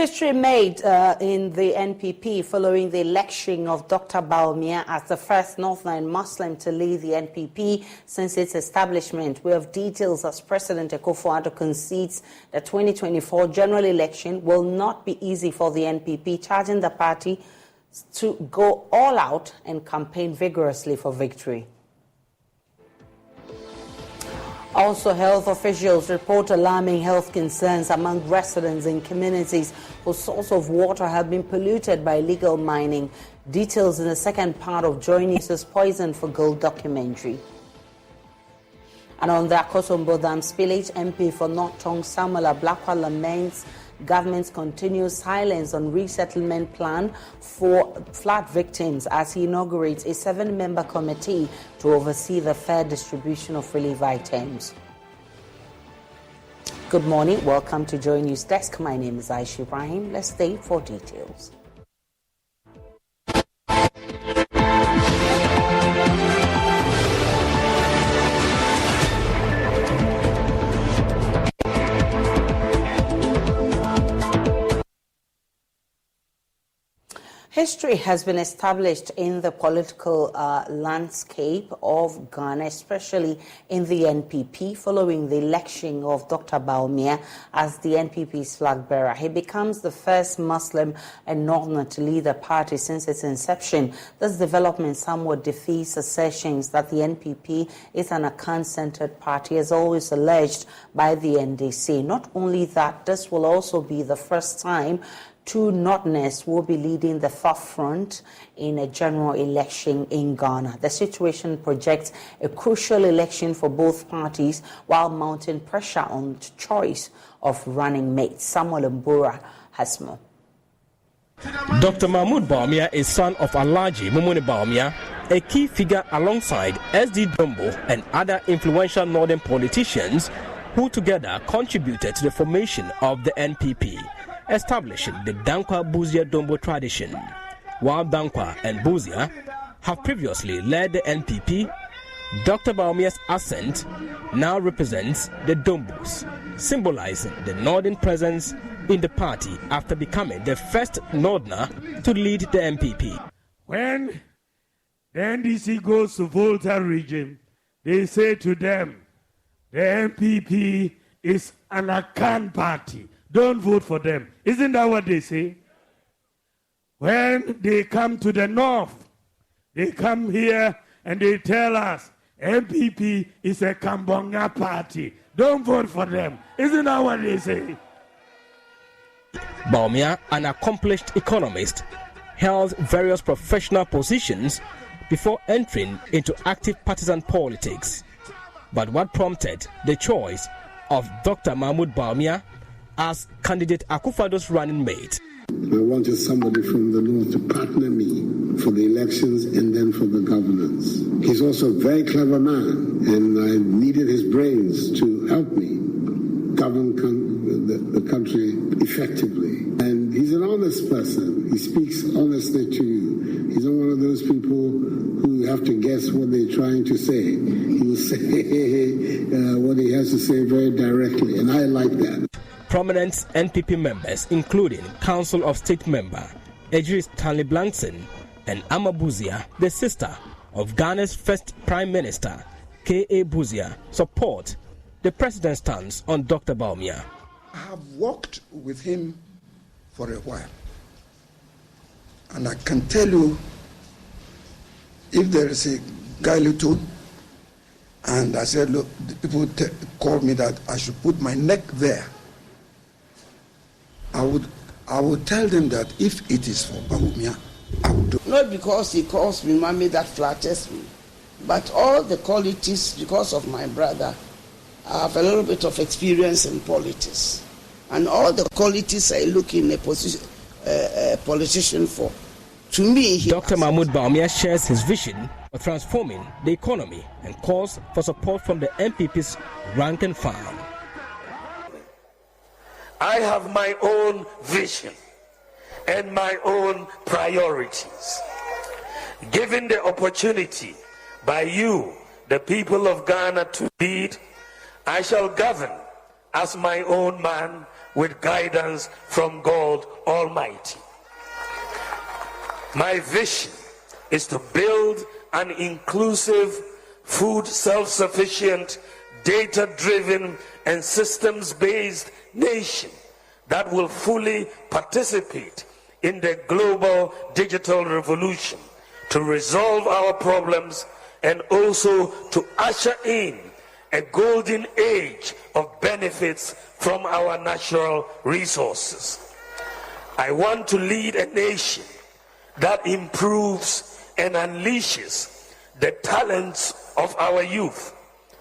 History made in the NPP following the election of Dr. Bawumia as the first Northern Muslim to lead the NPP since its establishment. We have details as President Akufo-Addo concedes the 2024 general election will not be easy for the NPP, charging the party to go all out and campaign vigorously for victory. Also, health officials report alarming health concerns among residents in communities whose source of water have been polluted by illegal mining. Details in the second part of JoyNews' Poison for Gold documentary. And on the Akosombo Dam spillage, MP for North Tongue Samuel Ablakwa laments government's continued silence on resettlement plan for flood victims as he inaugurates a 7-member committee to oversee the fair distribution of relief items. Good morning. Welcome to JoyNews Desk. My name is Aisha Ibrahim. Let's stay for details. History has been established in the political landscape of Ghana, especially in the NPP, following the election of Dr. Bawumia as the NPP's flag bearer. He becomes the first Muslim and Northerner to lead the party since its inception. This development somewhat defeats assertions that the NPP is an Akan-centered party, as always alleged by the NDC. Not only that, this will also be the first time two Northerners will be leading the forefront in a general election in Ghana. The situation projects a crucial election for both parties while mounting pressure on the choice of running mates. Samuel Mbura has more. Dr. Mahmoud Bawumia is son of Alhaji Mumuni Bawumia, a key figure alongside SD Dombo and other influential northern politicians who together contributed to the formation of the NPP, establishing the Dankwa-Buzia Dombo tradition. While Dankwa and Buzia have previously led the NPP, Dr. Bawumia's ascent now represents the Dombos, symbolizing the northern presence in the party after becoming the first Northerner to lead the NPP. When the NDC goes to Volta region, they say to them, the NPP is an Akan party. Don't vote for them. Isn't that what they say? When they come to the north, they come here and they tell us MPP is a Kambonga party. Don't vote for them. Isn't that what they say? Bawumia, an accomplished economist, held various professional positions before entering into active partisan politics. But what prompted the choice of Dr. Mahmoud Bawumia as candidate Akufo-Addo's running mate? I wanted somebody from the north to partner me for the elections and then for the governance. He's also a very clever man, and I needed his brains to help me govern the country effectively. And he's an honest person. He speaks honestly to you. He's not one of those people who have to guess what they're trying to say. He will say what he has to say very directly, and I like that. Prominent NPP members, including Council of State member Ejiri Stanley Blankson and Ama Buzia, the sister of Ghana's first Prime Minister, K.A. Buzia, support the president's stance on Dr. Bawumia. I have worked with him for a while, and I can tell you, if there is a gratitude, and I said, look, the people called me that I should put my neck there, I would tell them that if it is for Bawumia, I would do. Not because he calls me mommy that flatters me, but all the qualities, because of my brother, I have a little bit of experience in politics. And all the qualities I look in a politician for. To me, Dr. Mahmoud Bawumia shares his vision of transforming the economy and calls for support from the NPP's rank and file. I have my own vision and my own priorities. Given the opportunity by you, the people of Ghana, to lead, I shall govern as my own man, with guidance from God Almighty. My vision is to build an inclusive, food self-sufficient, data-driven and systems-based nation that will fully participate in the global digital revolution to resolve our problems and also to usher in a golden age of benefits from our natural resources. I want to lead a nation that improves and unleashes the talents of our youth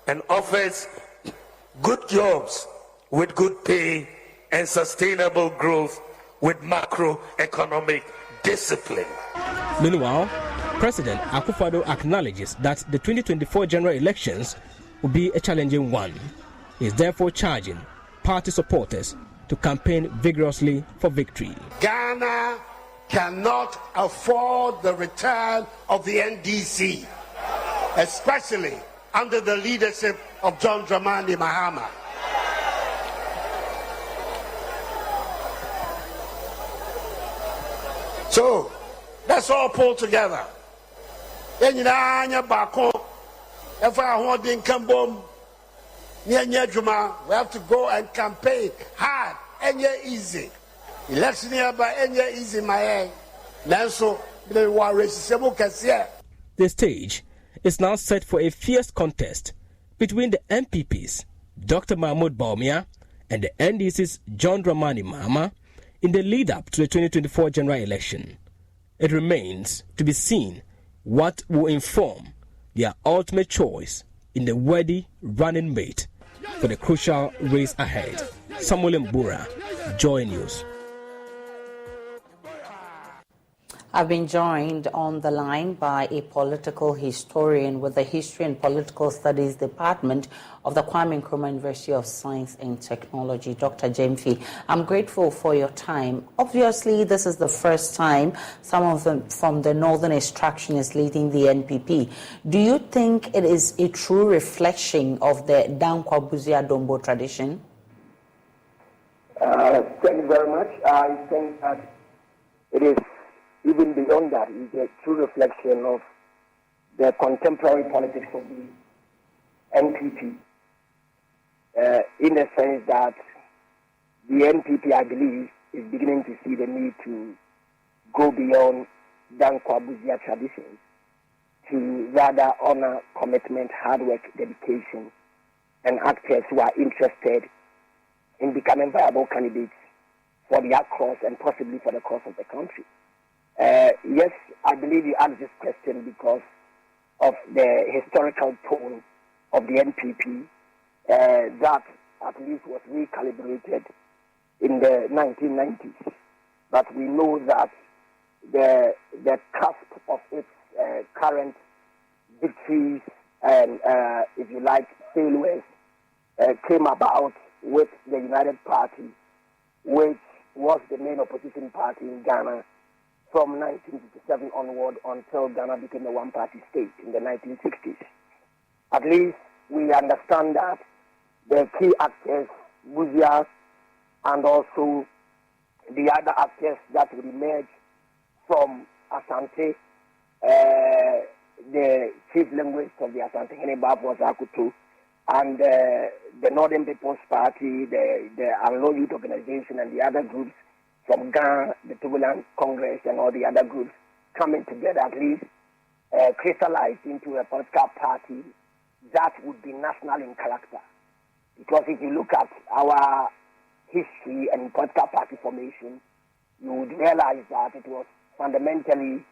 and offers good jobs with good pay and sustainable growth with macroeconomic discipline. Meanwhile, President Akufo-Addo acknowledges that the 2024 general elections will be a challenging one. He is therefore charging party supporters to campaign vigorously for victory. Ghana cannot afford the return of the NDC, especially under the leadership of John Dramani Mahama. So let's all pull together. We have to go and campaign hard and easy. Election by easy my The stage is now set for a fierce contest between the MPPs, Dr. Mahmoud Bawumia, and the NDC's John Dramani Mahama in the lead-up to the 2024 general election. It remains to be seen what will inform their ultimate choice in the worthy running mate for the crucial race ahead. Samuel Mbura, Joy News. I've been joined on the line by a political historian with the History and Political Studies Department of the Kwame Nkrumah University of Science and Technology, Dr. Jemfi. I'm grateful for your time. Obviously, this is the first time someone from the northern extraction is leading the NPP. Do you think it is a true reflection of the Dankwa Buzia Dombo tradition? Thank you very much. I think that it is, even beyond that, is a true reflection of the contemporary politics of the NPP. In the sense that the NPP, I believe, is beginning to see the need to go beyond Dankwa Buzia traditions to rather honor commitment, hard work, dedication, and actors who are interested in becoming viable candidates for their cause and possibly for the cause of the country. Yes, I believe you asked this question because of the historical tone of the NPP that at least was recalibrated in the 1990s. But we know that the cusp of its current victories and, if you like, failures came about with the United Party, which was the main opposition party in Ghana from 1957 onward until Ghana became a one-party state in the 1960s. At least we understand that the key actors, Buzia, and also the other actors that will emerge from Asante, the chief linguist of the Asante Henebab was Akutu, and the Northern People's Party, the Anglo Youth Organization, and the other groups from Ghana, the Tubulan Congress, and all the other groups coming together at least crystallized into a political party that would be national in character. Because if you look at our history and political party formation, you would realize that it was fundamentally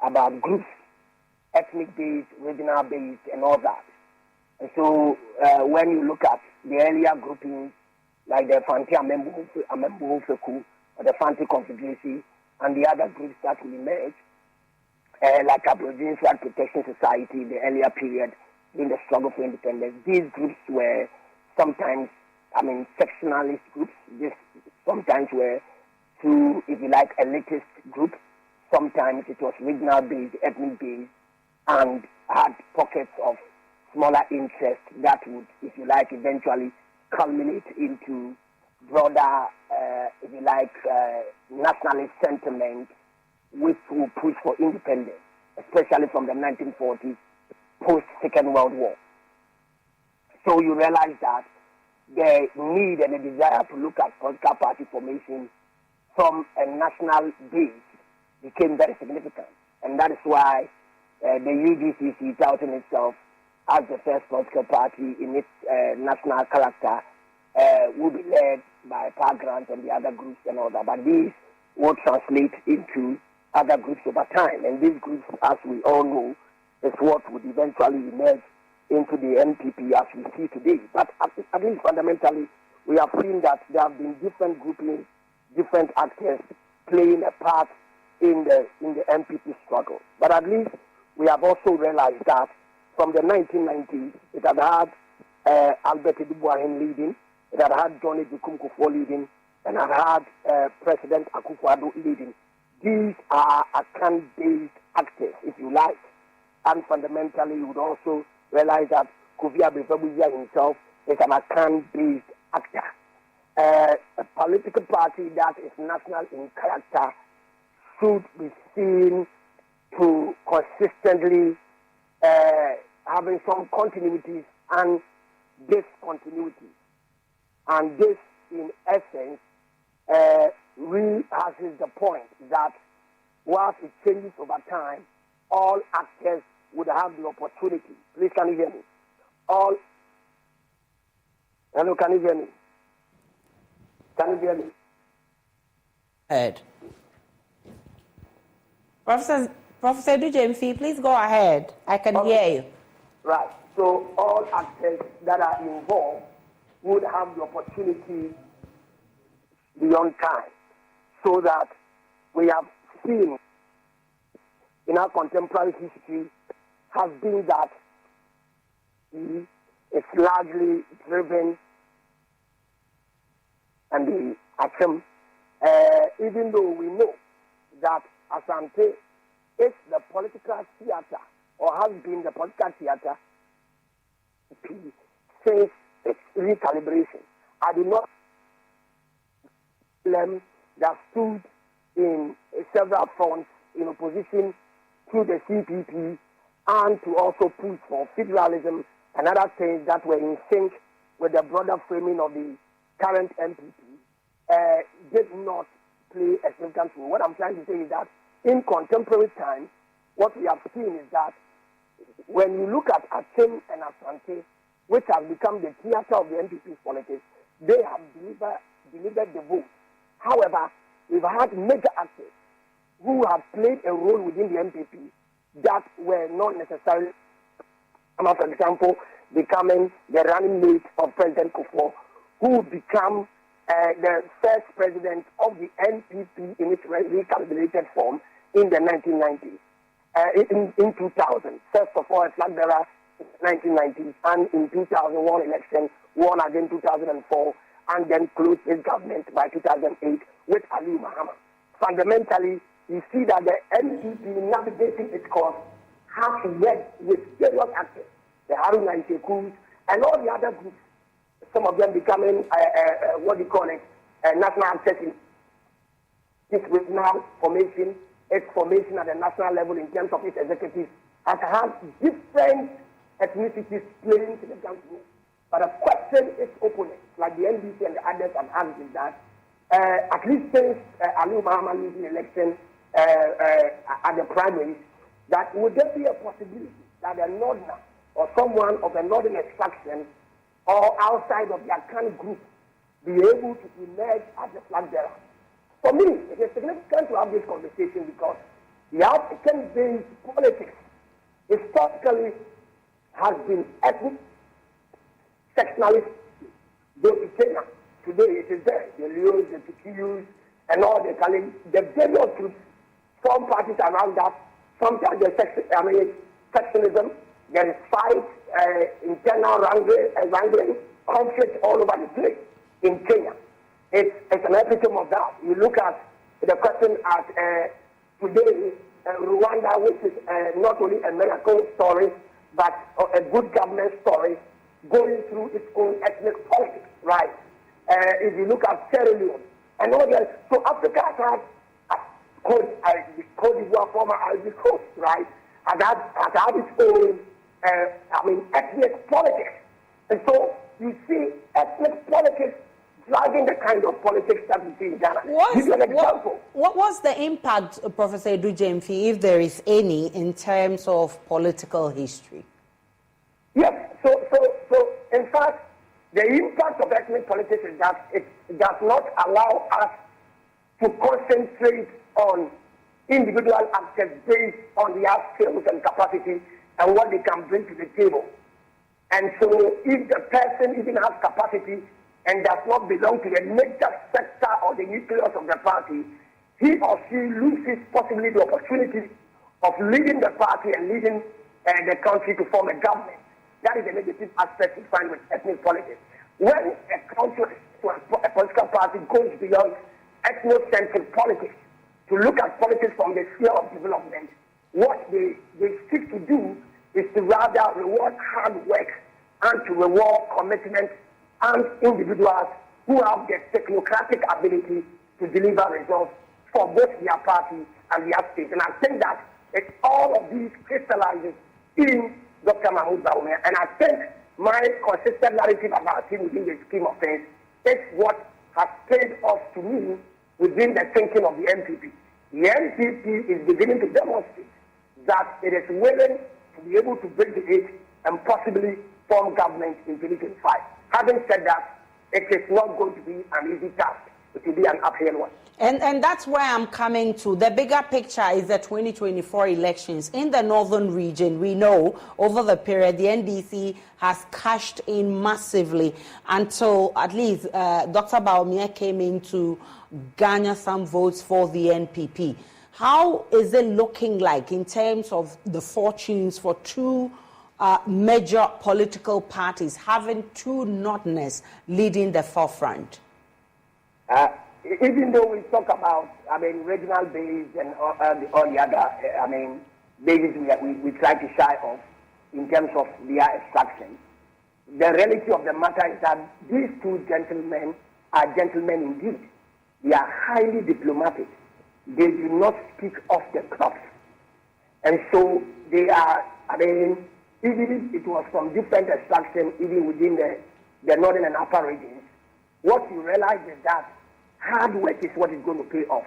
about groups, ethnic-based, regional-based, and all that. And so when you look at the earlier groupings, like the Fanti Amembu Feku, or the Fanti Confederacy, and the other groups that will emerge, like Aboriginal Flag Protection Society in the earlier period in the struggle for independence, these groups were sometimes, sectionalist groups. This sometimes were two, if you like, elitist groups. Sometimes it was regional-based, ethnic-based, and had pockets of smaller interest that would, if you like, eventually culminate into broader, if you like, nationalist sentiment which will push for independence, especially from the 1940s, post-Second World War. So you realize that the need and the desire to look at political party formation from a national base became very significant. And that is why the UDCC touting itself as the first political party in its national character will be led by Power Grant and the other groups and all that. But these will translate into other groups over time. And these groups, as we all know, is what would eventually emerge into the NPP as we see today. But at least fundamentally, we have seen that there have been different groupings, different actors playing a part in the NPP struggle. But at least we have also realized that from the 1990s, it had had Albert Edubuahin leading, it had had Johnny Dukumkufo leading, and it had had President Akufo-Addo leading. These are Akan-based actors, if you like. And fundamentally, you would also realize that Kofi Abifebuya himself is an Akan-based actor. A political party that is national in character should be seen to consistently having some continuities and discontinuities. And this, in essence, rehashes the point that whilst it changes over time, all actors would have the opportunity. Please, can you hear me? Hello, can you hear me? Can you hear me? Heard. Professor Dujemfi, please go ahead. I can hear you. Right. So all actors that are involved would have the opportunity beyond time, so that we have seen in our contemporary history has been that it's largely driven and the action, even though we know that Asante is the political theater, or has been the political theater since its recalibration. I do not blame that stood in several fronts in opposition to the CPP and to also push for federalism and other things that were in sync with the broader framing of the current MPP, did not play a significant role. What I'm trying to say is that in contemporary times, what we have seen is that when you look at Achim and Asante, which have become the theater of the NPP's politics, they have delivered the vote. However, we've had major actors who have played a role within the NPP that were not necessarily, for example, becoming the running mate of President Kufuor, who become the first president of the NPP in its recalculated form in the 1990s. In 2000, first of all, a flag bearer in the 1990s, and in 2001 election, won again 2004, and then closed his government by 2008 with Ali Muhammad. Fundamentally, you see that the NPP navigating its course has worked with various actors, the Haruna Ishekus and all the other groups, some of them becoming, national actors in this regional formation. Its formation at the national level in terms of its executives has had different ethnicities playing significant roles. But the question its opponents, like the NDC and the others have asked, is that at least since Ali Muhammad losing the election at the primaries, that would there be a possibility that a northerner or someone of a northern extraction or outside of their Akan group be able to emerge as a flag bearer? For me, it is significant to have this conversation because the African-based politics historically has been ethnic, sectionalist. Though in Kenya, today it is there. The Leos, the Tikiyus, and all the various groups form parties around that. Sometimes there's sectionism. There is fight, internal wrangling, conflict all over the place in Kenya. It's an epitome of that. You look at the question at today, Rwanda, which is not only a miracle story, but a good government story, going through its own ethnic politics, right? if you look at Sierra Leone, and all that. So Africa has Cote d'Ivoire, former Ivory Coast, right? Has had its own, ethnic politics. And so you see ethnic politics driving the kind of politics that we see in Ghana. Give you an example. What was the impact, Professor Edu-Gyamfi, if there is any, in terms of political history? Yes. So in fact, the impact of ethnic politics is that it does not allow us to concentrate on individual actors based on their skills and capacity and what they can bring to the table. And so if the person even has capacity and does not belong to the major sector or the nucleus of the party, he or she loses possibly the opportunity of leading the party and leading the country to form a government. That is a negative aspect we find with ethnic politics. When a country, a political party goes beyond ethnocentric politics to look at politics from the sphere of development, what they seek to do is to rather reward hard work and to reward commitment and individuals who have the technocratic ability to deliver results for both their party and their state. And I think that all of these crystallizes in Dr. Mahmoud Bawumia. And I think my consistent narrative about him within the scheme of things is what has paid off to me within the thinking of the NPP. The NPP is beginning to demonstrate that it is willing to be able to break the eight and possibly form government in 2025. Having said that, it is not going to be an easy task. It will be an uphill one. And that's where I'm coming to. The bigger picture is the 2024 elections. In the northern region, we know over the period the NDC has cashed in massively until at least Dr. Bawumia came in to garner some votes for the NPP. How is it looking like in terms of the fortunes for two major political parties having two Northerners leading the forefront? Even though we talk about, regional base and all the other, bases we try to shy off in terms of their extraction, the reality of the matter is that these two gentlemen are gentlemen indeed. They are highly diplomatic. They do not speak off the cuff. And so they are, even if it was from different extraction, even within the northern and upper regions, what you realize is that hard work is what is going to pay off.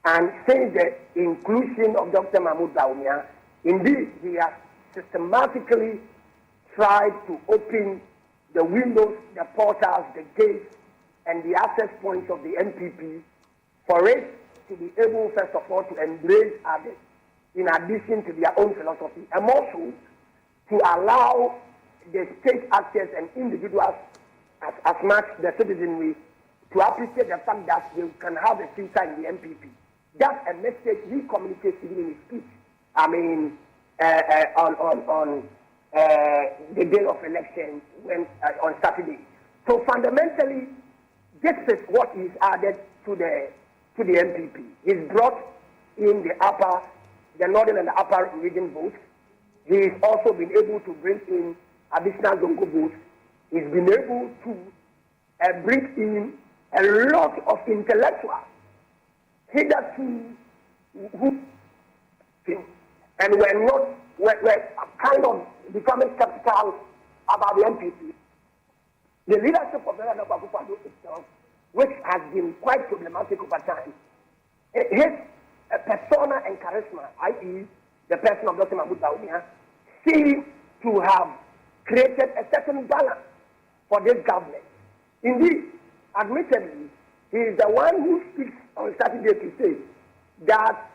And since the inclusion of Dr. Mahmoud Bawumia, indeed, we have systematically tried to open the windows, the portals, the gates, and the access points of the NPP for it to be able, first of all, to embrace others in addition to their own philosophy, and also to allow the state actors and individuals, as much the citizenry, to appreciate the fact that they can have a future in the NPP. That's a message he communicates even in his speech. On the day of election, on Saturday. So fundamentally, this is what is added to the NPP. He's brought in the northern and the upper region votes. He's also been able to bring in additional Zongo votes. He's been able to bring in a lot of intellectuals hitherto who and were kind of becoming skeptical about the NPP. The leadership of Venerable Akufo-Addo itself, which has been quite problematic over time, his persona and charisma, i.e., the person of Dr. Mahmoud Bawumia, seems to have created a certain balance for this government. Indeed, admittedly, he is the one who speaks on Saturday to say that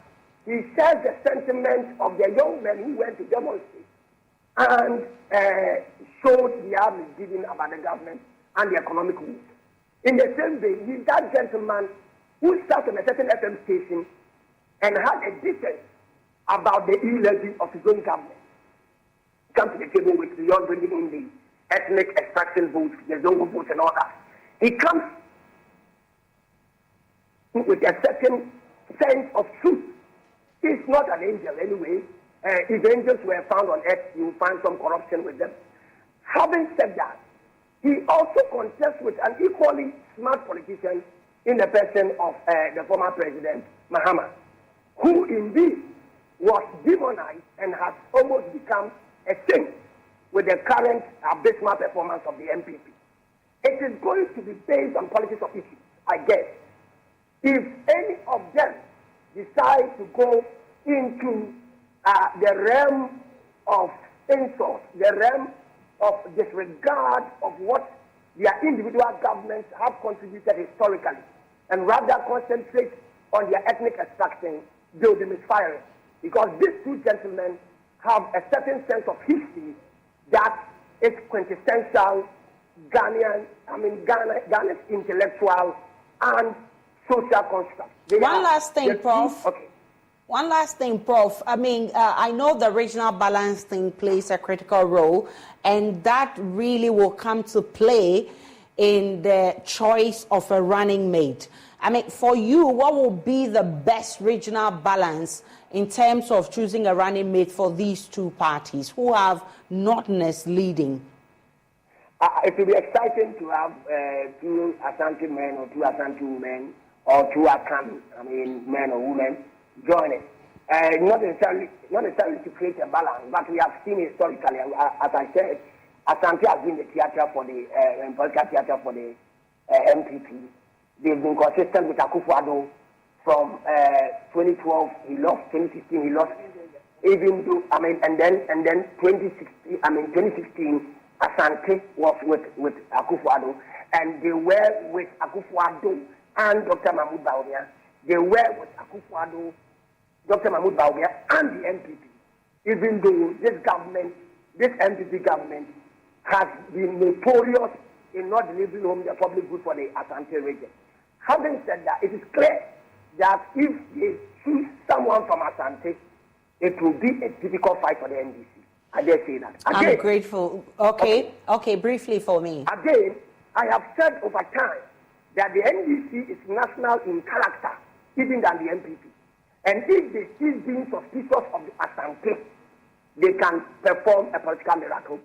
he shares the sentiment of the young men who went to demonstrate and showed their misgiving about the government and the economic moves. In the same way, he's that gentleman who sat on a certain FM station and had a dissent about the e-levy of his own government. Come to the table with beyond bringing in the ethnic extraction votes, the Zongo votes and all that. He comes with a certain sense of truth. He's not an angel anyway. If angels were found on earth, you will find some corruption with them. Having said that, he he also contests with an equally smart politician in the person of the former president, Mahama, who indeed was demonized and has almost become a saint with the current abysmal performance of the MPP. It is going to be based on politics of issues, I guess. If any of them decide to go into the realm of insult, the realm of disregard of what their individual governments have contributed historically, and rather concentrate on their ethnic extraction, they will be misfiring. Because these two gentlemen have a certain sense of history that is quintessential Ghana's intellectual and social construct. One last thing, Prof. One last thing, Prof. I know the regional balance thing plays a critical role, and that really will come to play in the choice of a running mate. For you, what will be the best regional balance in terms of choosing a running mate for these two parties who have Northerners leading? It will be exciting to have two Asante men or two Asante women or two Akan, men or women join it. Not necessarily to create a balance, but we have seen historically, as I said, Asante has been the theatre for the political theatre for the MPP. They've been consistent with Akufo-Addo from 2012. He lost 2016. He lost even though and then 2016. Asante was with Akufo-Addo, and they were with Akufo-Addo and Dr. Mahmoud Bawumia. They were with Akufo-Addo, Dr. Mahmoud Bawumia, and the MPP. Even though this MPP government, has been notorious in not delivering home the public good for the Asante region. Having said that, it is clear that if they choose someone from Asante, it will be a difficult fight for the NDC. I dare say that. Again, I'm grateful. Okay, briefly for me. Again, I have said over time that the NDC is national in character, even than the MPP. And if they see being suspicious of the Asante, they can perform a political miracle.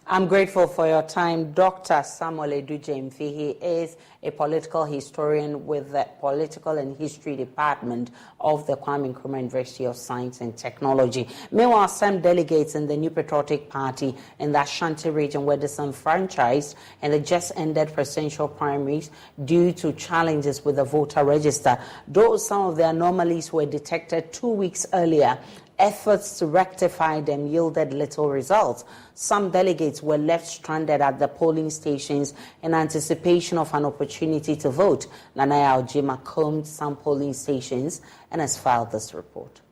I'm grateful for your time. Dr. Samuel Edujemfi, he is a political historian with the Political and History Department of the Kwame Nkrumah University of Science and Technology. Meanwhile, some delegates in the New Patriotic Party in the Ashanti region were disenfranchised in the just-ended presidential primaries due to challenges with the voter register. Though some of the anomalies were detected 2 weeks earlier, efforts to rectify them yielded little results. Some delegates were left stranded at the polling stations in anticipation of an opportunity to vote. Nanaya Ojima combed some polling stations and has filed this report.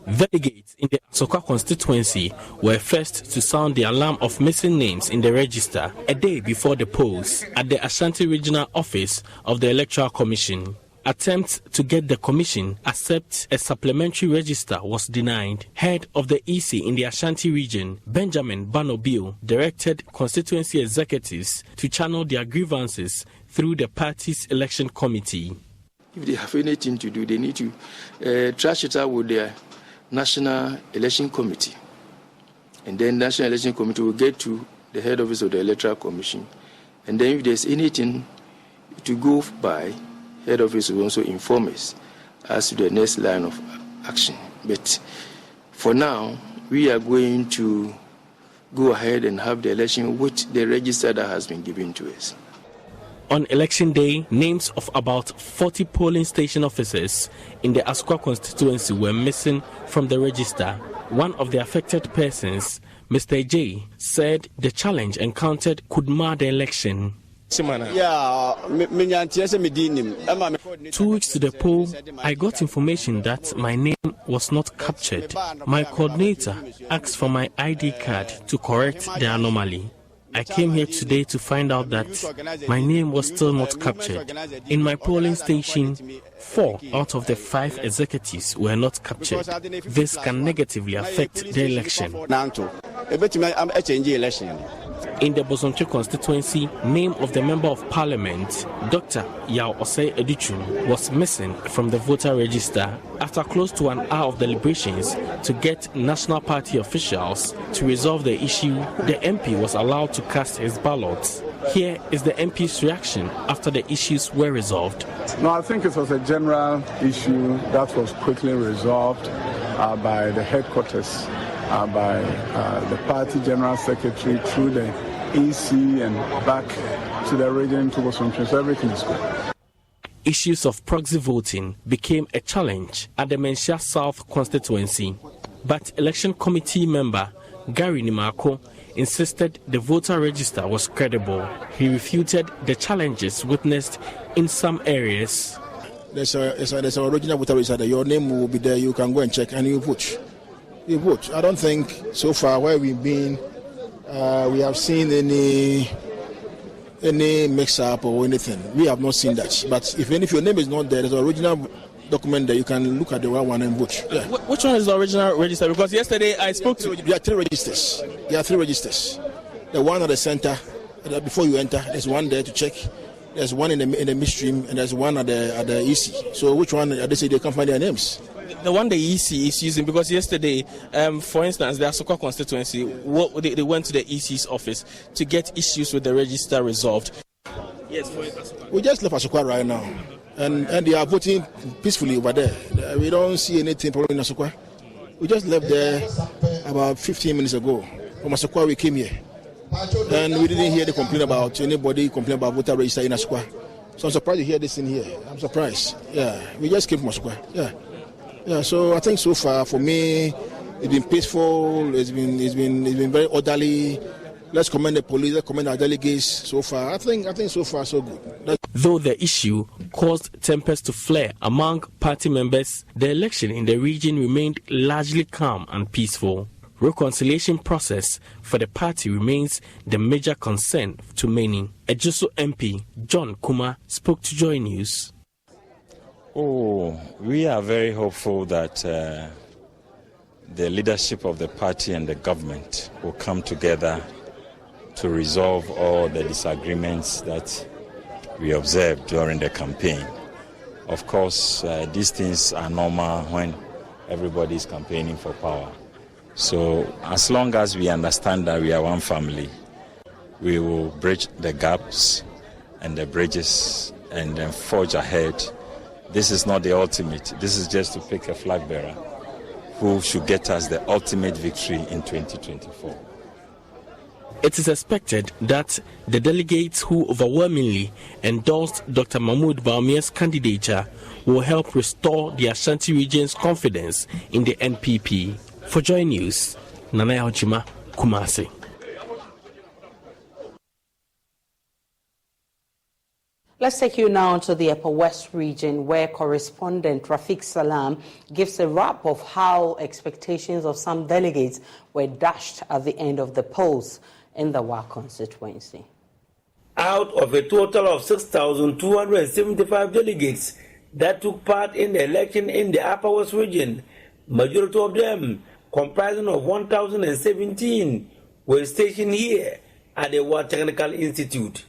Delegates in the Asokwa constituency were first to sound the alarm of missing names in the register a day before the polls at the Ashanti Regional Office of the Electoral Commission. Attempts to get the commission accept a supplementary register was denied. Head of the EC in the Ashanti region, Benjamin Banobio, directed constituency executives to channel their grievances through the party's election committee. If they have anything to do, they need to trash it out with their National Election Committee. And then National Election Committee will get to the head office of the Electoral Commission. And then if there's anything to go by, head office will also inform us as to the next line of action. But for now, we are going to go ahead and have the election with the register that has been given to us. On election day, names of about 40 polling station officers in the Asokwa constituency were missing from the register. One of the affected persons, Mr. J, said the challenge encountered could mar the election. 2 weeks to the poll, I got information that my name was not captured. My coordinator asked for my ID card to correct the anomaly. I came here today to find out that my name was still not captured. In my polling station, 4 out of the 5 executives were not captured. This can negatively affect the election. In the Bosonche constituency, name of the Member of Parliament, Dr. Yao Osei Edichun, was missing from the voter register after close to an hour of deliberations to get National Party officials to resolve the issue. The MP was allowed to cast his ballot. Here is the MP's reaction after the issues were resolved. No, I think it was a general issue that was quickly resolved by the headquarters, by the party general secretary through the EC and back to the region to Bosonche. So everything is good. Issues of proxy voting became a challenge at the Menchia South constituency, but election committee member Gary Nimako insisted the voter register was credible. He refuted the challenges witnessed in some areas. There's an original voter register. Your name will be there. You can go and check and you vote. You vote. I don't think so far where we've been, we have seen any mix-up or anything. We have not seen that. But if your name is not there, there's an original document there. You can look at the one and vote. Yeah. Which one is the original register? Because yesterday I spoke to... There are three registers. The one at the center, before you enter, there's one there to check. There's one in the midstream, and there's one at the EC. So which one, they say they can't find their names? The one the EC is using, because yesterday, for instance, the Asokwa constituency, they went to the EC's office to get issues with the register resolved. Yes, for Asokwa. We just left Asokwa right now, and they are voting peacefully over there. We don't see anything problem in Asokwa. We just left there about 15 minutes ago. From Asokwa, we came here, and we didn't hear the complaint about anybody complaining about voter register in Asokwa. So I'm surprised to hear this in here. I'm surprised. Yeah, we just came from Asokwa. Yeah, so I think so far for me, it's been peaceful. It's been very orderly. Let's commend the police. Let's commend our delegates. So far, I think so far so good. Though the issue caused tempers to flare among party members, the election in the region remained largely calm and peaceful. Reconciliation process for the party remains the major concern to many. Ejuso MP John Kuma spoke to Joy News. We are very hopeful that the leadership of the party and the government will come together to resolve all the disagreements that we observed during the campaign. Of course, these things are normal when everybody is campaigning for power. So as long as we understand that we are one family, we will bridge the gaps and the bridges and then forge ahead. This is not the ultimate. This is just to pick a flag bearer who should get us the ultimate victory in 2024. It is expected that the delegates who overwhelmingly endorsed Dr. Mahmoud Bawumia's candidature will help restore the Ashanti region's confidence in the NPP. For Joy News, Nanaya Hochima, Kumasi. Let's take you now to the Upper West region, where correspondent Rafiq Salam gives a wrap of how expectations of some delegates were dashed at the end of the polls in the Wa constituency. Out of a total of 6,275 delegates that took part in the election in the Upper West region, majority of them, comprising of 1,017, were stationed here at the Wa Technical Institute.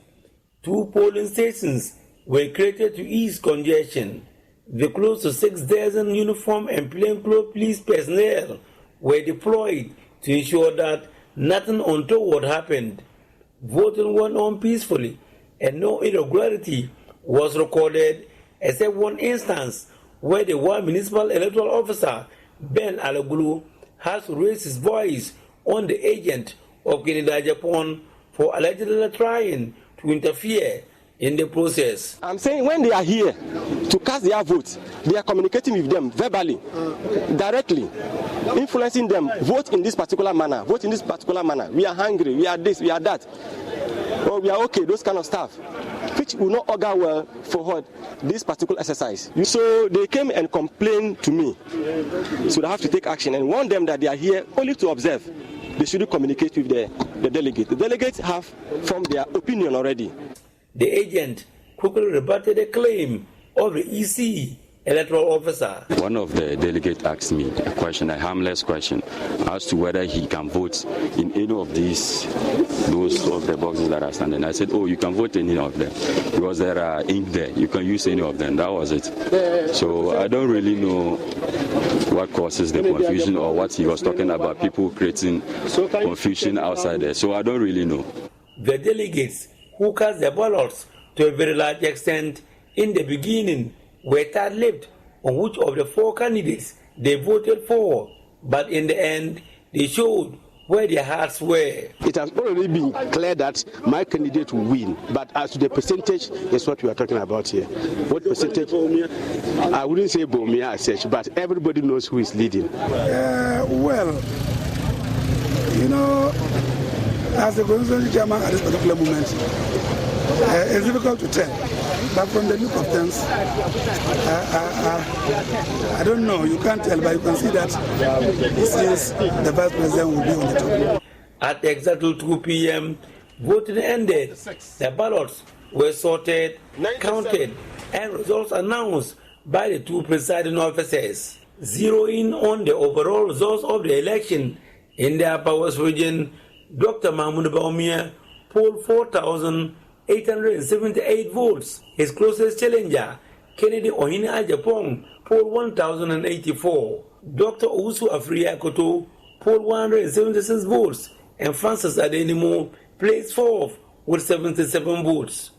2 polling stations were created to ease congestion. The close to 6 dozen uniformed and plainclothes police personnel were deployed to ensure that nothing untoward happened. Voting went on peacefully and no irregularity was recorded, except one instance where the Wa Municipal Electoral Officer, Ben Alagulu, has raised his voice on the agent of Canada Japan for allegedly trying to interfere in the process. I'm saying when they are here to cast their votes, they are communicating with them verbally, directly, influencing them, vote in this particular manner, vote in this particular manner. We are hungry, we are this, we are that, or we are okay, those kind of stuff, which will not augur well for this particular exercise. So they came and complained to me, so they have to take action and warn them that they are here only to observe. They should communicate with the delegate. The delegates have formed their opinion already. The agent quickly rebutted the claim of the EC electoral officer. One of the delegates asked me a question, a harmless question, as to whether he can vote in any of those of the boxes that are standing. I said, oh, you can vote in any of them because there are ink there. You can use any of them. That was it. So I don't really know what causes the confusion or what he was talking about, people creating confusion outside there. So I don't really know. The delegates who cast their ballots to a very large extent in the beginning were tight-lipped on which of the 4 candidates they voted for, but in the end, they showed where their hearts were. It has already been clear that my candidate will win, but as to the percentage, is what we are talking about here. What percentage? I wouldn't say Bawumia as such, but everybody knows who is leading. Well, you know, as a constitutional chairman at this particular moment, it's difficult to tell. But from the look of things, I don't know. You can't tell, but you can see that since the vice president will be on the top. At exactly 2 p.m., voting ended. The ballots were sorted, counted, and results announced by the 2 presiding officers. Zeroing on the overall results of the election in the Upper West region, Dr. Mahmoud Bawumia polled 4,878 votes. His closest challenger, Kennedy Ohini Ajapong, polled 1,084. Dr. Owusu Afriyakoto polled 176 votes, and Francis Adenimo placed 4th with 77 votes.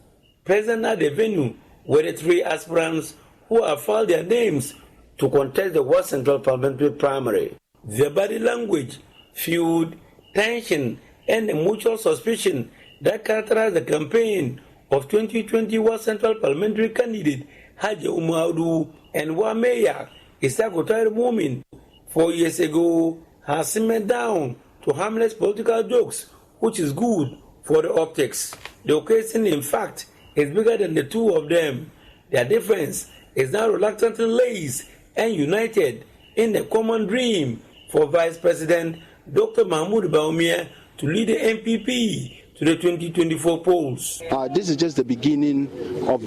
Present at the venue were the 3 aspirants who have filed their names to contest the West Central Parliamentary primary. Their body language, feud, tension, and the mutual suspicion that characterized the campaign of 2020 West Central Parliamentary candidate Haji Umaudu and Wameya Isakotari Mumin 4 years ago has simmered down to harmless political jokes, which is good for the optics. The occasion, in fact, is bigger than the 2 of them. Their difference is now reluctantly laced and united in the common dream for Vice President Dr. Mahmoud Bawumia to lead the NPP to the 2024 polls. This is just the beginning of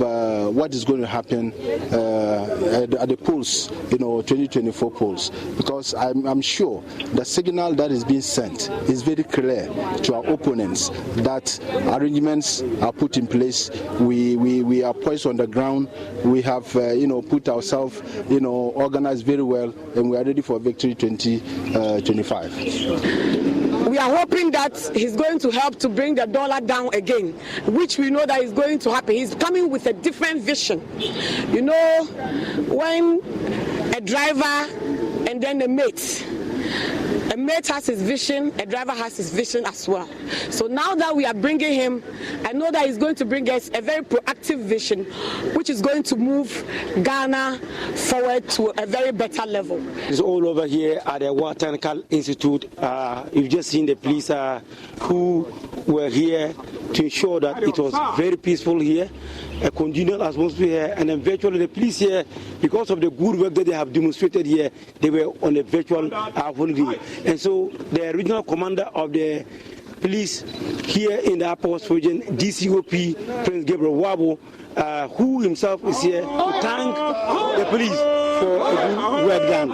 what is going to happen at the polls, 2024 polls, because I'm sure the signal that is being sent is very clear to our opponents that arrangements are put in place. We are poised on the ground. We have put ourselves organized very well, and we are ready for victory 2025. We are hoping that he's going to help to bring the dollar down again, which we know that is going to happen. He's coming with a different vision. When a driver and then a mate has his vision, a driver has his vision as well. So now that we are bringing him, I know that he's going to bring us a very proactive vision, which is going to move Ghana forward to a very better level. It's all over here at the Botanical Institute. You've just seen the police who were here to ensure that it was very peaceful here, a congenial atmosphere here, and then virtually the police here, because of the good work that they have demonstrated here, they were on a virtual holiday. And so the regional commander of the police here in the Upper West region, DCOP Prince Gabriel Wabo, who himself is here to thank the police for a good work done.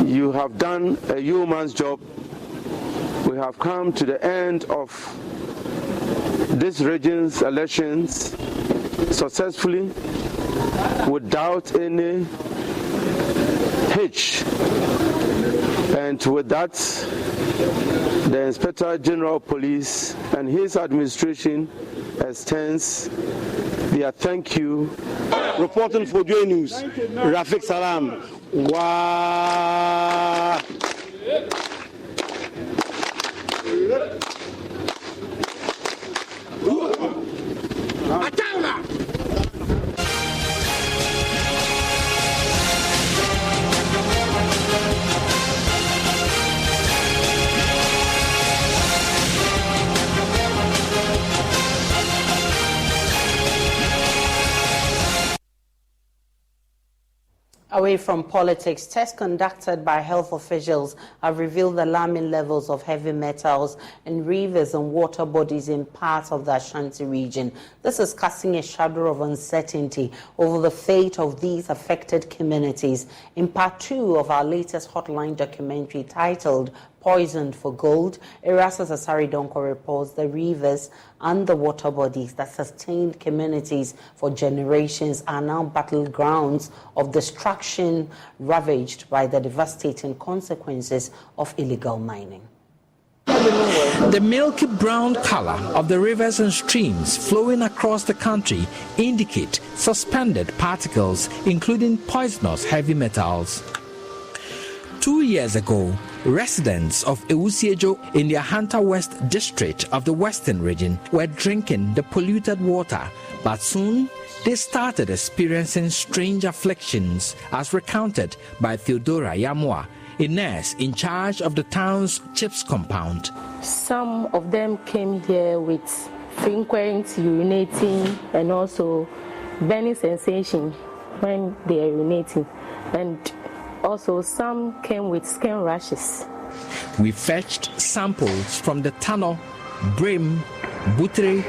You have done a yeoman's job. We have come to the end of this region's elections successfully, without any hitch. And with that, the Inspector General of Police and his administration extends their thank you. Reporting for JoyNews, Rafik Salam. Wow. Away from politics, tests conducted by health officials have revealed alarming levels of heavy metals in rivers and water bodies in parts of the Ashanti region. This is casting a shadow of uncertainty over the fate of these affected communities. In part 2 of our latest Hotline documentary titled Poisoned for Gold, Erastus Asari Donko reports the rivers and the water bodies that sustained communities for generations are now battlegrounds of destruction ravaged by the devastating consequences of illegal mining. The milky brown color of the rivers and streams flowing across the country indicate suspended particles, including poisonous heavy metals. 2 years ago, residents of Ewusiejo in the Ahanta West district of the Western region were drinking the polluted water, but soon they started experiencing strange afflictions, as recounted by Theodora Yamwa, a nurse in charge of the town's CHIPS compound. Some of them came here with frequent urinating and also burning sensation when they are urinating, and also some came with skin rashes. We fetched samples from the Tano, Brim, Butre,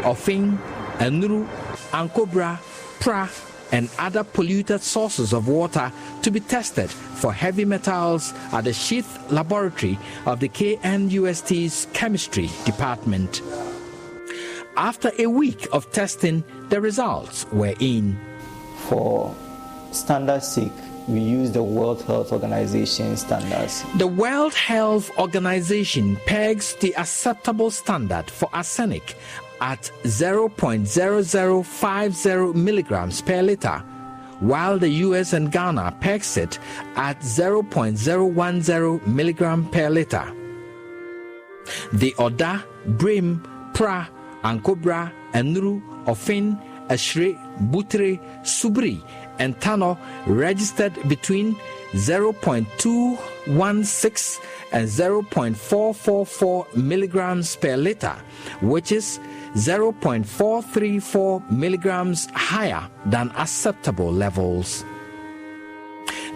Ofin, Enuru, Ankobra, Pra, and other polluted sources of water to be tested for heavy metals at the Sheath Laboratory of the KNUST's Chemistry Department. After a week of testing, the results were in. For standard's sake, we use the World Health Organization standards. The World Health Organization pegs the acceptable standard for arsenic at 0.0050 milligrams per liter, while the US and Ghana pegs it at 0.010 milligram per liter. The Oda, Brim, Pra, Ankobra, Enuru, Ofin, Ashre, Butre, Subri, and Tano registered between 0.216 and 0.444 milligrams per liter, which is 0.434 milligrams higher than acceptable levels.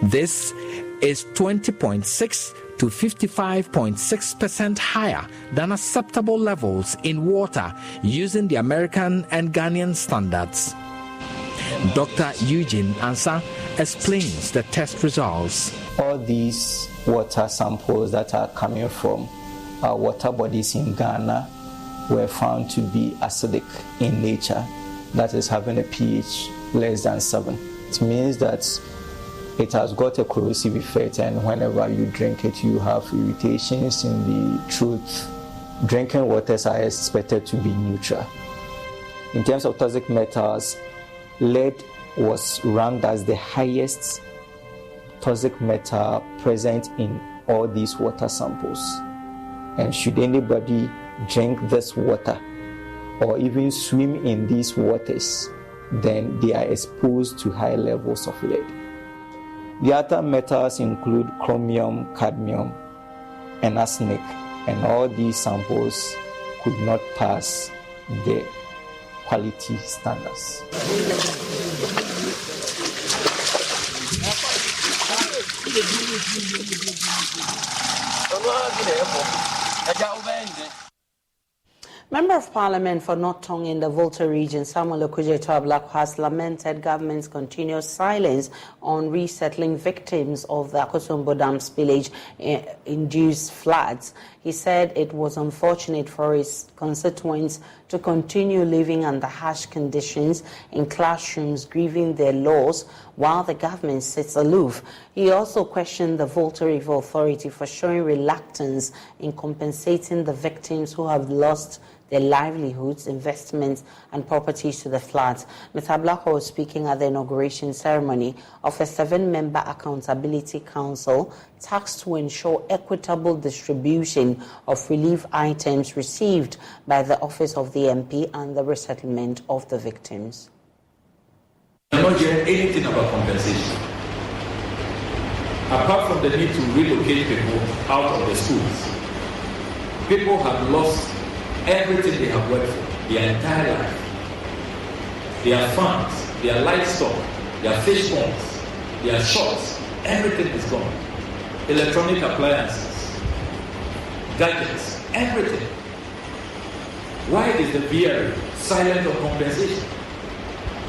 This is 20.6 to 55.6% higher than acceptable levels in water using the American and Ghanaian standards. Dr. Eugene Ansa explains the test results. All these water samples that are coming from our water bodies in Ghana were found to be acidic in nature, that is having a pH less than 7. It means that it has got a corrosive effect, and whenever you drink it, you have irritations in the throat. Drinking waters are expected to be neutral. In terms of toxic metals, lead was ranked as the highest toxic metal present in all these water samples. And should anybody drink this water or even swim in these waters, then they are exposed to high levels of lead. The other metals include chromium, cadmium, and arsenic, and all these samples could not pass the quality standards. Member of Parliament for North Tongue in the Volta region, Samuel Okudzeto-Ablakwa, has lamented government's continuous silence on resettling victims of the Akosombo Dam spillage-induced floods. He said it was unfortunate for his constituents to continue living under harsh conditions in classrooms, grieving their loss, while the government sits aloof. He also questioned the Volta River Authority for showing reluctance in compensating the victims who have lost their livelihoods, investments, and properties to the floods. Mr. Ablakwa was speaking at the inauguration ceremony of a 7-member Accountability Council tasked to ensure equitable distribution of relief items received by the Office of the MP and the resettlement of the victims. I'm not hearing anything about compensation. Apart from the need to relocate people out of the schools, people have lost everything they have worked for their entire life. Their farms, their livestock, their fish ponds, their shops, everything is gone. Electronic appliances, gadgets, everything. Why is the VRA silent on compensation?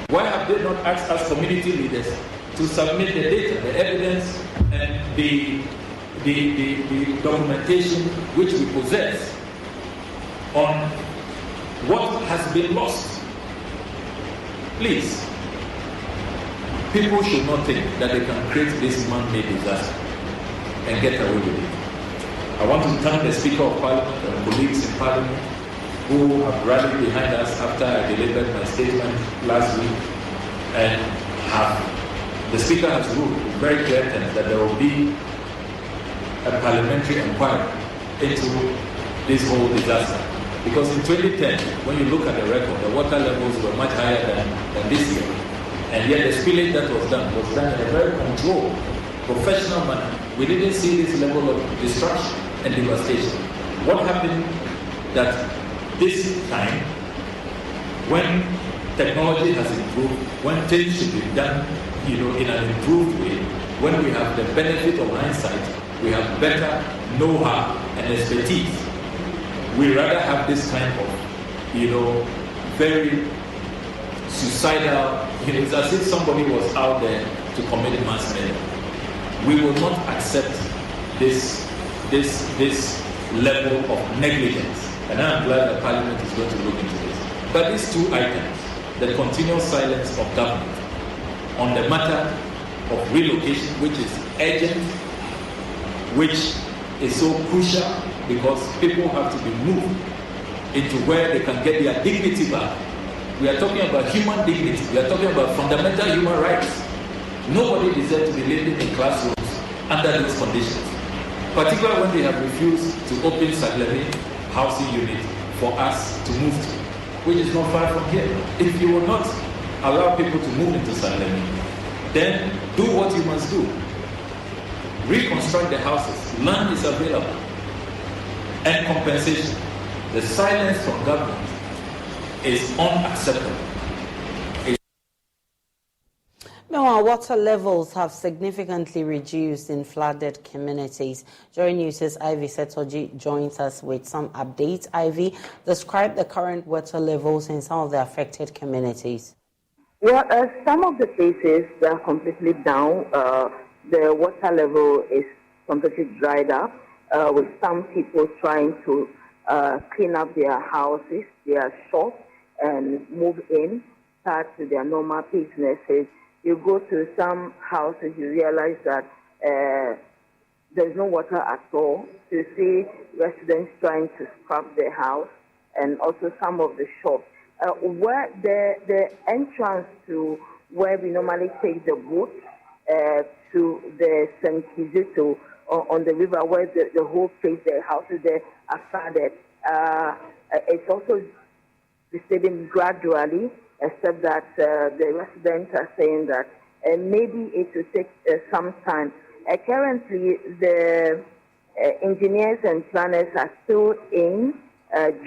Why have they not asked us community leaders to submit the data, the evidence, and the documentation which we possess on what has been lost? Please, people should not think that they can create this man-made disaster and get away with it. I want to thank the Speaker of Parliament and colleagues in Parliament who have rallied behind us after I delivered my statement last week, and the Speaker has ruled in very clear terms that there will be a parliamentary inquiry into this whole disaster. Because in 2010, when you look at the record, the water levels were much higher than this year. And yet the spillage that was done in a very controlled, professional manner. We didn't see this level of destruction and devastation. What happened that this time, when technology has improved, when things should be done, in an improved way, when we have the benefit of hindsight, we have better know-how and expertise. We rather have this kind of, very suicidal, it's as if somebody was out there to commit mass murder. We will not accept this level of negligence. And I'm glad that Parliament is going to look into this. But these two items, the continual silence of government on the matter of relocation, which is urgent, which is so crucial because people have to be moved into where they can get their dignity back. We are talking about human dignity. We are talking about fundamental human rights. Nobody deserves to be living in classrooms under those conditions, particularly when they have refused to open Saglemi housing unit for us to move to, which is not far from here. If you will not allow people to move into Saglemi, then do what you must do. Reconstruct the houses. Land is available. And compensation. The silence from government is unacceptable. Meanwhile, water levels have significantly reduced in flooded communities. JoyNews' Ivy Setoji joins us with some updates. Ivy, describe the current water levels in some of the affected communities. Well, some of the places are completely down. The water level is completely dried up, with some people trying to clean up their houses, their shops, and move in, start to their normal businesses. You go to some houses, you realize that there's no water at all. You see residents trying to scrub their house, and also some of the shops. Where the entrance to where we normally take the boat to the St. Kizito on the river, where the whole place, the houses there are flooded. It's also receding gradually, except that the residents are saying that maybe it will take some time. Currently, the engineers and planners are still in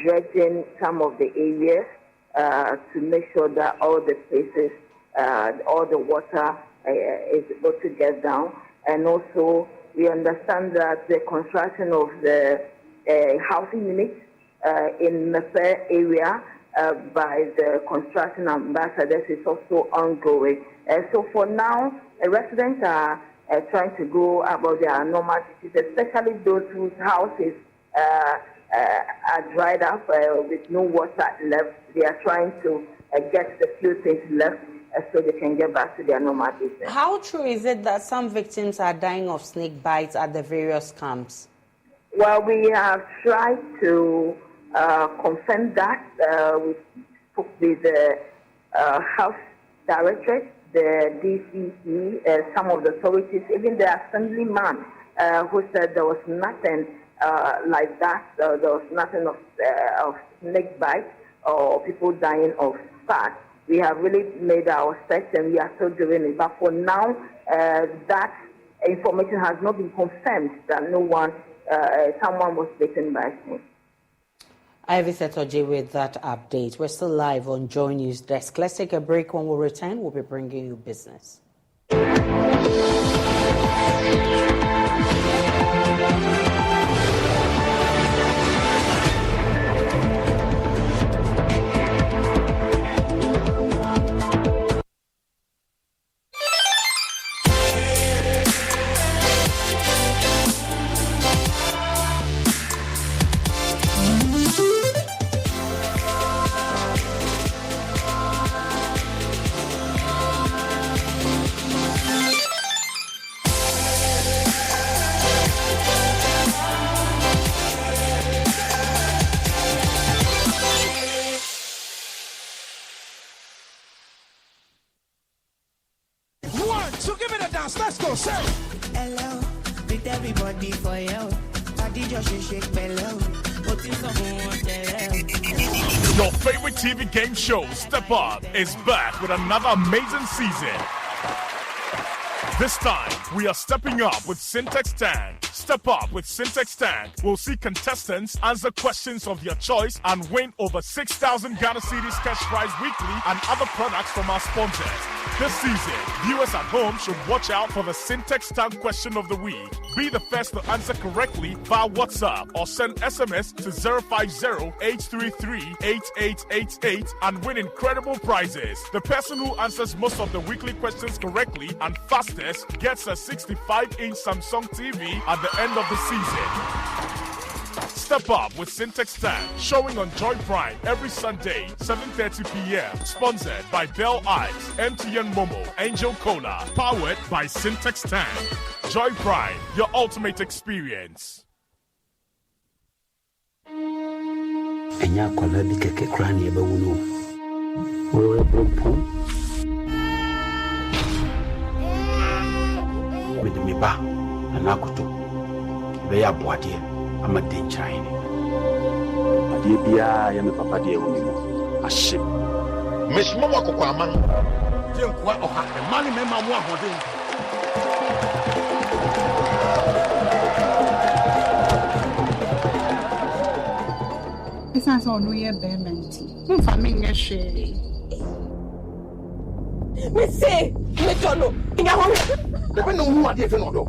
dredging some of the areas to make sure that all the places, all the water is able to get down. And also, we understand that the construction of the housing units in the fair area by the construction ambassadors is also ongoing. So for now, residents are trying to go about their normal duties, especially those whose houses are dried up with no water left. They are trying to get the few things left so they can get back to their normal business. How true is it that some victims are dying of snake bites at the various camps? Well, we have tried to confirm that. We spoke with the House Directorate, the DCE, some of the authorities, even the assemblyman who said there was nothing like that. There was nothing of snake bite or people dying of spot. We have really made our search and we are still doing it. But for now, that information has not been confirmed that someone was bitten by a snake. Ivy Setoji with that update. We're still live on JoyNews Desk. Let's take a break. When we return, we'll be bringing you business. Let's go, say hello, with everybody for you. Body just shake bellow. Your favorite TV game show, Step Up, is back with another amazing season. This time, we are stepping up with Syntax Tank. Step Up with Syntax Tank will see contestants answer questions of their choice and win over 6,000 Ghana Cedis cash prize weekly and other products from our sponsors. This season, viewers at home should watch out for the Syntax Tank question of the week. Be the first to answer correctly via WhatsApp or send SMS to 050-833-8888 and win incredible prizes. The person who answers most of the weekly questions correctly and fastest gets a 65-inch Samsung TV at the end of the season. Step Up with Syntax Tank, showing on Joy Prime every Sunday, 7:30 p.m. Sponsored by Bell Eyes, MTN Momo, Angel Cola. Powered by Syntax Tank. Joy Prime, your ultimate experience. Enya kola bi keke krani ebe wuno. Wewe brompo. Midimiba anakuto. Be ya boade ama denchaine. Ade bia ya me papa de ewu mi. Ahye. Meshimo wakoko aman. Jenkwa oha e mali me mamu ahoden. It's not so no ye bementi. Mfamenge she. Me say, me tono. Inga ho. Depend on who ade fe no do.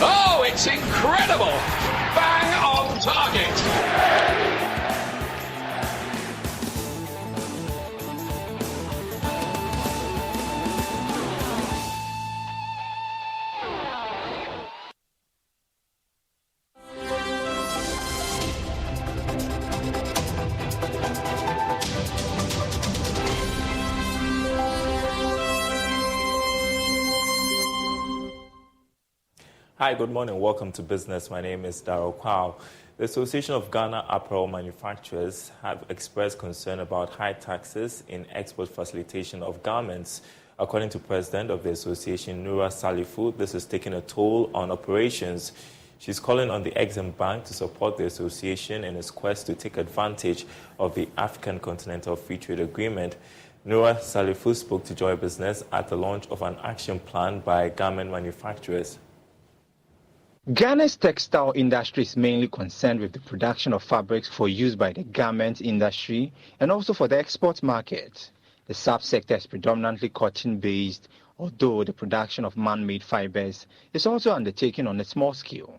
Oh, it's incredible! Bang on target! Hi, good morning. Welcome to Business. My name is Darryl Kwao. The Association of Ghana Apparel Manufacturers have expressed concern about high taxes in export facilitation of garments. According to President of the Association, Nura Salifu, this is taking a toll on operations. She's calling on the Exim Bank to support the association in its quest to take advantage of the African Continental Free Trade Agreement. Nura Salifu spoke to Joy Business at the launch of an action plan by garment manufacturers. Ghana's textile industry is mainly concerned with the production of fabrics for use by the garment industry and also for the export market. The subsector is predominantly cotton-based, although the production of man-made fibers is also undertaken on a small scale.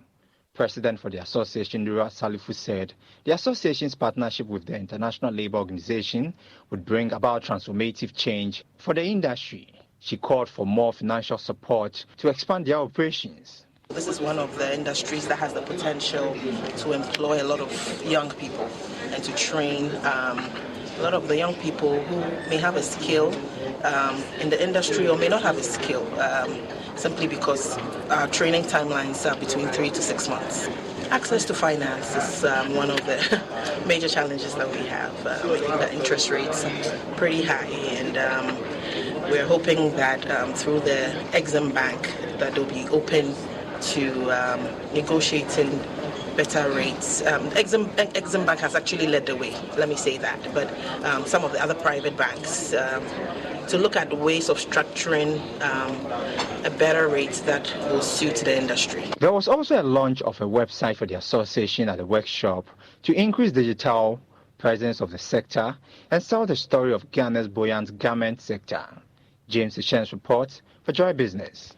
President for the association, Nura Salifu, said the association's partnership with the International Labour Organization would bring about transformative change for the industry. She called for more financial support to expand their operations. This is one of the industries that has the potential to employ a lot of young people and to train a lot of the young people who may have a skill in the industry or may not have a skill, simply because our training timelines are between 3 to 6 months. Access to finance is one of the major challenges that we have. I think the interest rates are pretty high, and we're hoping that through the Exim Bank that they'll be open to negotiating better rates. Exim Bank has actually led the way, let me say that, but some of the other private banks to look at ways of structuring a better rate that will suit the industry. There was also a launch of a website for the association at the workshop to increase digital presence of the sector and tell the story of Ghana's buoyant garment sector. James Echen's report for Joy Business.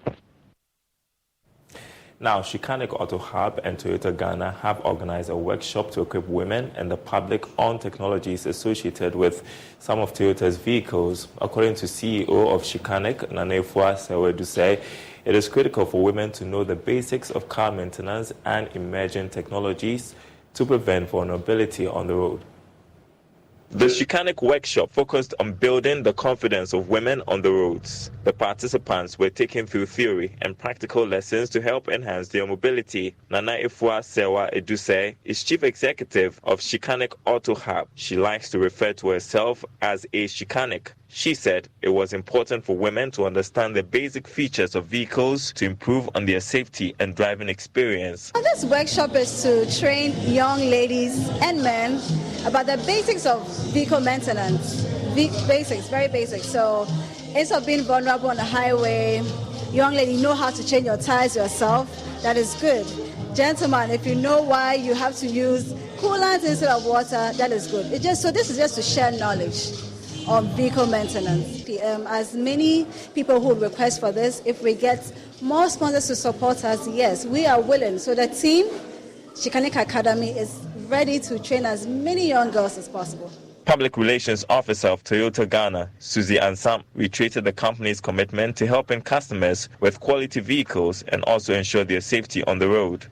Now, Shikanik Auto Hub and Toyota Ghana have organized a workshop to equip women and the public on technologies associated with some of Toyota's vehicles. According to CEO of Shikanik, Nanefua Sewedusei, it is critical for women to know the basics of car maintenance and emerging technologies to prevent vulnerability on the road. The Shikanik workshop focused on building the confidence of women on the roads. The participants were taken through theory and practical lessons to help enhance their mobility. Nana Ifua Sewa Eduse is chief executive of Shikanik Auto Hub. She likes to refer to herself as a Shikanik. She said it was important for women to understand the basic features of vehicles to improve on their safety and driving experience. This workshop is to train young ladies and men about the basics of vehicle maintenance. Basics, very basic. So instead of being vulnerable on the highway, young lady, know how to change your tires yourself. That is good. Gentlemen, if you know why you have to use coolant instead of water, that is good. So this is just to share knowledge on vehicle maintenance. As many people who request for this, if we get more sponsors to support us, yes, we are willing. So the team, Shikanik Academy, is ready to train as many young girls as possible. Public Relations Officer of Toyota Ghana, Susie Ansam, reiterated the company's commitment to helping customers with quality vehicles and also ensure their safety on the road.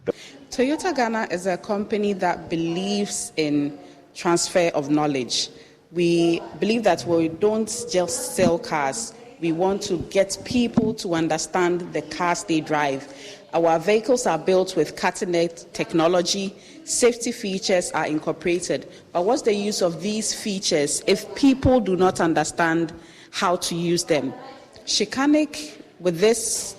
Toyota Ghana is a company that believes in transfer of knowledge. We believe that we don't just sell cars. We want to get people to understand the cars they drive. Our vehicles are built with cutting-edge technology. Safety features are incorporated. But what's the use of these features if people do not understand how to use them? Shikanik, with this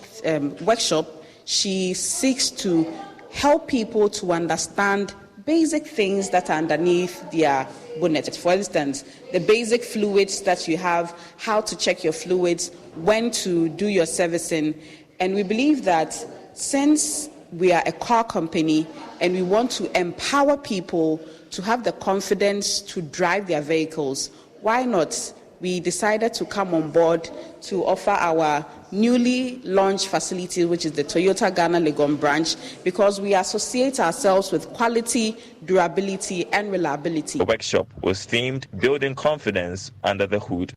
workshop, she seeks to help people to understand basic things that are underneath their bonnet. For instance, the basic fluids that you have, how to check your fluids, when to do your servicing. And we believe that since we are a car company and we want to empower people to have the confidence to drive their vehicles, why not? We decided to come on board to offer our newly launched facility, which is the Toyota Ghana Legon branch, because we associate ourselves with quality, durability, and reliability. The workshop was themed Building Confidence Under the Hood.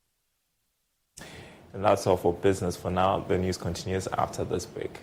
And that's all for business for now. The news continues after this break.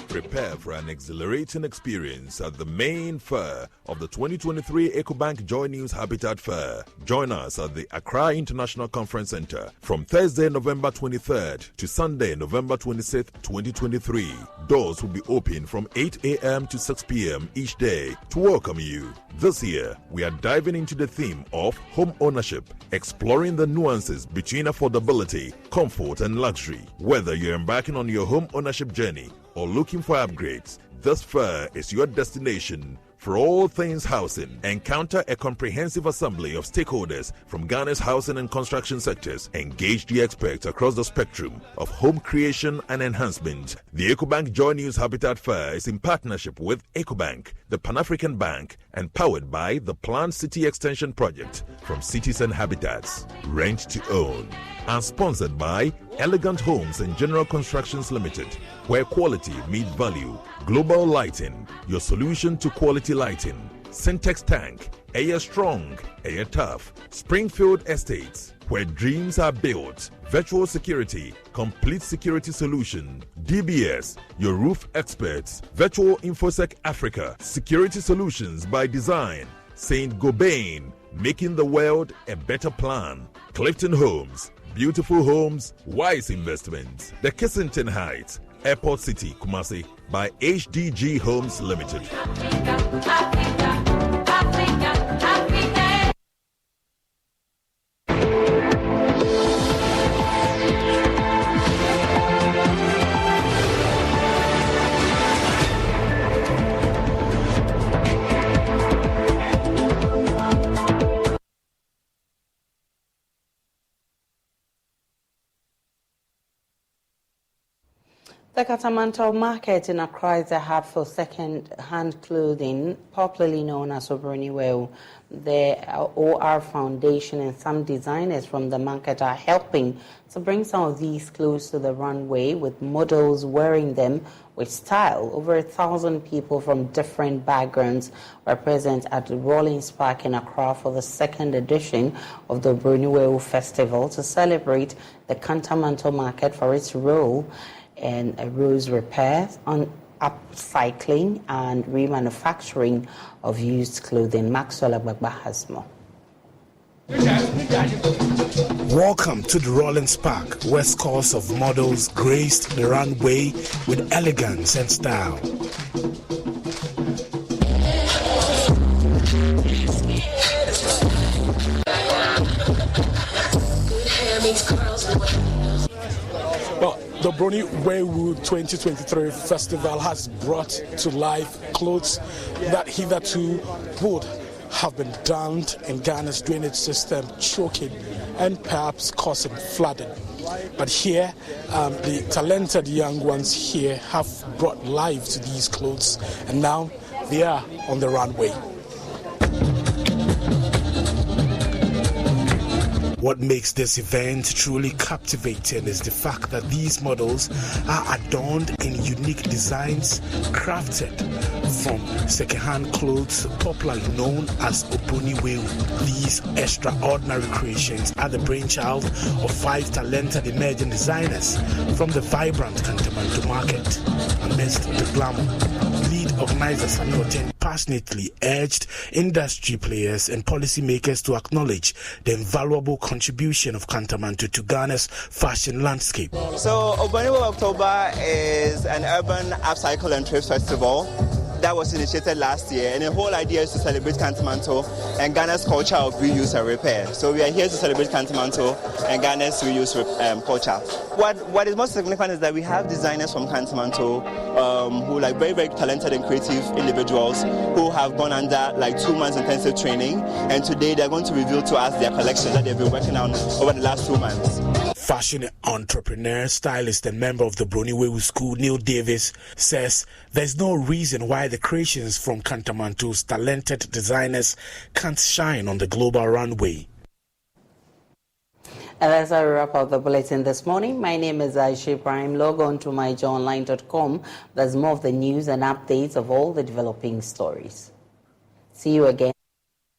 Prepare for an exhilarating experience at the main fair of the 2023 EcoBank JoyNews Habitat Fair. Join us at the Accra International Conference Center from Thursday, November 23rd to Sunday, November 26th, 2023. Doors will be open from 8 a.m. to 6 p.m. each day to welcome you. This year, we are diving into the theme of home ownership, exploring the nuances between affordability, comfort, and luxury. Whether you're embarking on your home ownership journey or looking for upgrades, this fair is your destination For all things housing, encounter a comprehensive assembly of stakeholders from Ghana's housing and construction sectors. Engage the experts across the spectrum of home creation and enhancement. The EcoBank JoyNews Habitat Fair is in partnership with EcoBank, the Pan-African Bank, and powered by the Planned City Extension Project from Cities and Habitats. Rent to own. And sponsored by Elegant Homes and General Constructions Limited, where quality meets value. Global Lighting, your solution to quality lighting. Syntex Tank, Air Strong, Air Tough. Springfield Estates, where dreams are built. Virtual Security, complete security solution. DBS, your roof experts. Virtual InfoSec Africa, security solutions by design. Saint Gobain, making the world a better plan. Clifton Homes, beautiful homes, wise investments. The Kissington Heights, Airport City, Kumasi, by HDG Homes Limited. The Katamanto market in Accra is a hub for second-hand clothing, popularly known as Obroniwewu. The OR Foundation and some designers from the market are helping to bring some of these clothes to the runway, with models wearing them with style. Over 1,000 people from different backgrounds were present at the Rollins Park in Accra for the second edition of the Obroniwewu Festival to celebrate the Kantamanto market for its role in rose repair, on upcycling and remanufacturing of used clothing. Maxwell Agbagba has more. Welcome to the Rollins Park, where scores of models graced the runway with elegance and style. Well, the Obroniwewu 2023 festival has brought to life clothes that hitherto would have been dumped in Ghana's drainage system, choking and perhaps causing flooding. But here, the talented young ones here have brought life to these clothes, and now they are on the runway. What makes this event truly captivating is the fact that these models are adorned in unique designs crafted from second-hand clothes popularly known as Obroniwewu. These extraordinary creations are the brainchild of 5 talented emerging designers from the vibrant Kantamanto market. Amidst the glamour, lead organizer Samioten passionately urged industry players and policymakers to acknowledge the invaluable contribution of Kantamanto to Ghana's fashion landscape. So Obroniwewu October is an urban upcycle and thrift festival that was initiated last year, and the whole idea is to celebrate Kantamanto and Ghana's culture of reuse and repair. So we are here to celebrate Kantamanto and Ghana's reuse culture. What is most significant is that we have designers from Kantamanto who like very, very talented and creative individuals who have gone under like 2 months intensive training, and today they're going to reveal to us their collections that they've been working on over the last 2 months. Fashion entrepreneur, stylist, and member of the Obroniwewu School, Neil Davis, says there's no reason why the creations from Kantamanto's talented designers can't shine on the global runway. And as I wrap up the bulletin this morning, my name is Aisha Ibrahim. Log on to myjoyonline.com. There's more of the news and updates of all the developing stories. See you again.